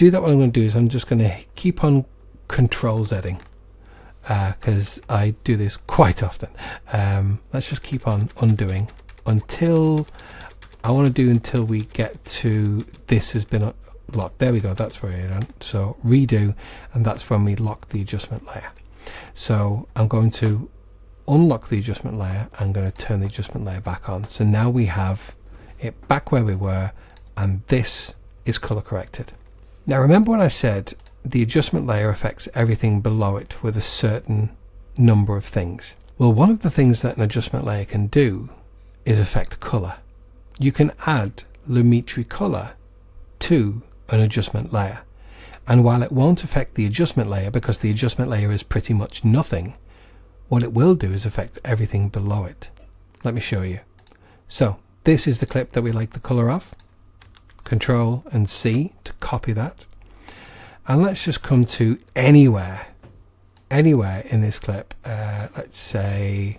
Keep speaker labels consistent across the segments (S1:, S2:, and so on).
S1: do that, what I'm going to do is I'm just going to keep on Control Zing, because I do this quite often. Let's just keep on undoing until I want to do until we get to this has been locked. There we go, that's where we're done. So redo, and that's when we lock the adjustment layer. So I'm going to unlock the adjustment layer. I'm going to turn the adjustment layer back on. So now we have it back where we were, and this is color corrected. Now remember when I said the adjustment layer affects everything below it with a certain number of things? Well, one of the things that an adjustment layer can do is affect color. You can add Lumetri color to an adjustment layer, and while it won't affect the adjustment layer because the adjustment layer is pretty much nothing, what it will do is affect everything below it. Let me show you. So this is the clip that we like the color of. Control and C to copy that, and let's just come to anywhere in this clip. Let's say,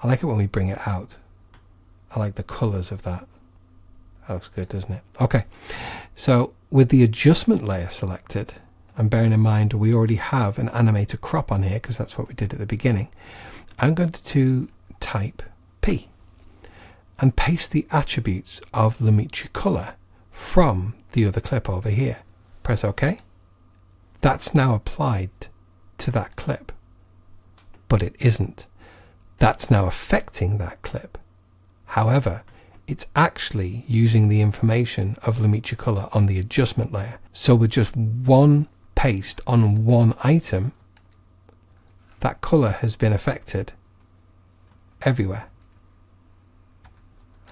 S1: I like it when we bring it out. I like the colors of that. That looks good, doesn't it? Okay, so with the adjustment layer selected, and bearing in mind we already have an animator crop on here because that's what we did at the beginning, I'm going to type P and paste the attributes of Lumetri color from the other clip over here. Press OK. That's now applied to that clip, but it isn't. That's now affecting that clip. However, it's actually using the information of Lumetri color on the adjustment layer. So with just one paste on one item, that color has been affected everywhere.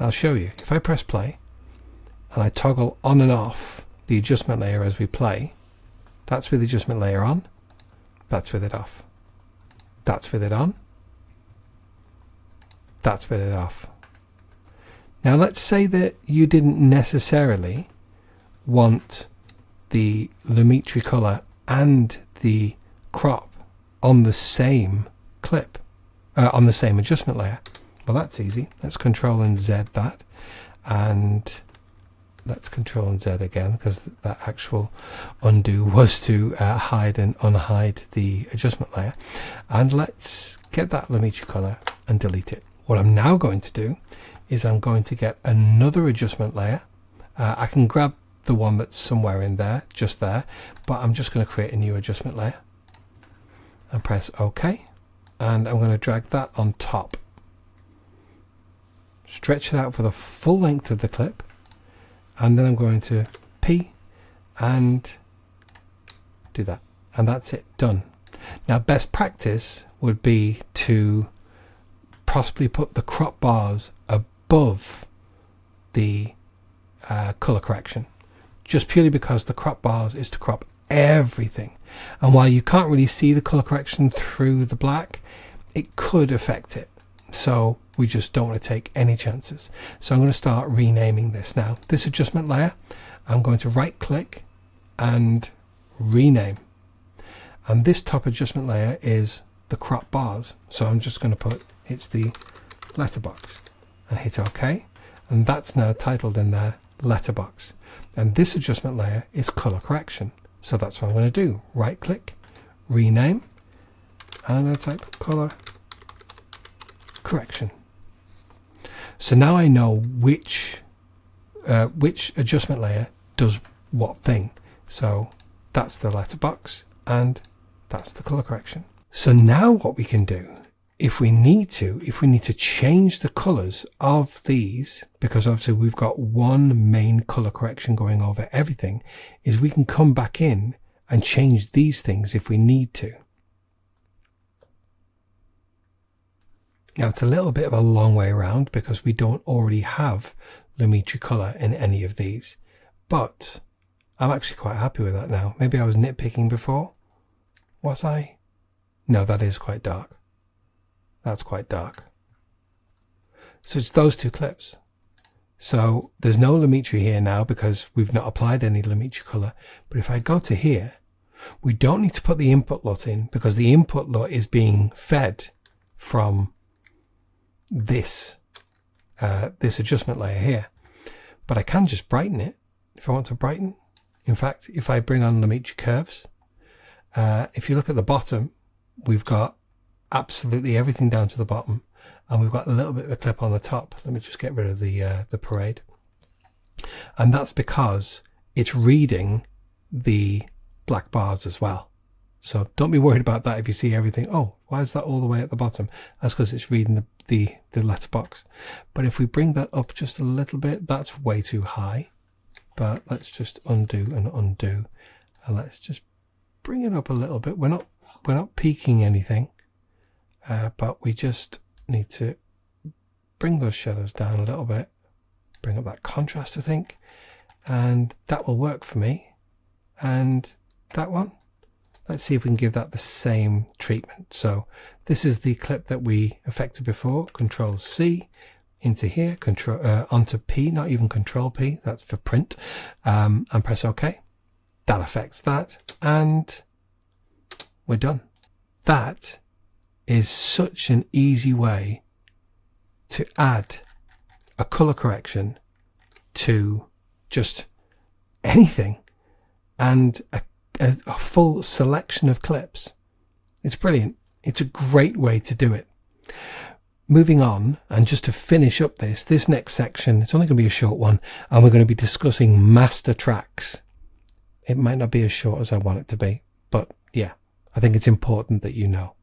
S1: I'll show you. If I press play and I toggle on and off the adjustment layer as we play, that's with the adjustment layer on, that's with it off, that's with it on, that's with it off. Now let's say that you didn't necessarily want the Lumetri color and the crop on the same clip, on the same adjustment layer. Well, that's easy. Let's Control and Z that, and let's Control and Z again, because that actual undo was to hide and unhide the adjustment layer. And let's get that Lumetri color and delete it. What I'm now going to do is I'm going to get another adjustment layer. I can grab the one that's somewhere in there, just there, but I'm just going to create a new adjustment layer and press OK, and I'm going to drag that on top, stretch it out for the full length of the clip, and then I'm going to P and do that, and that's it, done. Now best practice would be to possibly put the crop bars above the color correction, just purely because the crop bars is to crop everything, and while you can't really see the color correction through the black, it could affect it, so we just don't want to take any chances. So I'm going to start renaming this now. This adjustment layer, I'm going to right click and rename, and this top adjustment layer is the crop bars, so I'm just going to put it's the letterbox and hit OK, and that's now titled in there letterbox. And this adjustment layer is color correction, so that's what I'm going to do. Right click, rename, and I'm going to type color correction. So now I know which adjustment layer does what thing. So that's the letterbox and that's the color correction. So now what we can do, if we need to change the colors of these, because obviously we've got one main color correction going over everything, is we can come back in and change these things if we need to. Now it's a little bit of a long way around because we don't already have Lumetri color in any of these, but I'm actually quite happy with that now. Maybe I was nitpicking before. Was I? No, that is quite dark. That's quite dark. So it's those two clips. So there's no Lumetri here now because we've not applied any Lumetri color. But if I go to here, we don't need to put the input LUT in because the input LUT is being fed from this this adjustment layer here. But I can just brighten it if I want to brighten In fact, if I bring on Limitra Curves, if you look at the bottom, we've got absolutely everything down to the bottom, and we've got a little bit of a clip on the top. Let me just get rid of the parade. And that's because it's reading the black bars as well. So don't be worried about that if you see everything. Oh, why is that all the way at the bottom? That's because it's reading the letterbox. But if we bring that up just a little bit, that's way too high. But let's just undo and undo, and let's just bring it up a little bit. We're not peaking anything, but we just need to bring those shadows down a little bit, bring up that contrast, I think, and that will work for me. And that one, let's see if we can give that the same treatment. So this is the clip that we affected before. Control C into here, onto P, not even Control P, that's for print, and press OK. That affects that, and we're done. That is such an easy way to add a color correction to just anything, and a full selection of clips. It's brilliant. It's a great way to do it. Moving on, and just to finish up this next section, it's only going to be a short one, and we're going to be discussing master tracks. It might not be as short as I want it to be, but yeah, I think it's important that you know.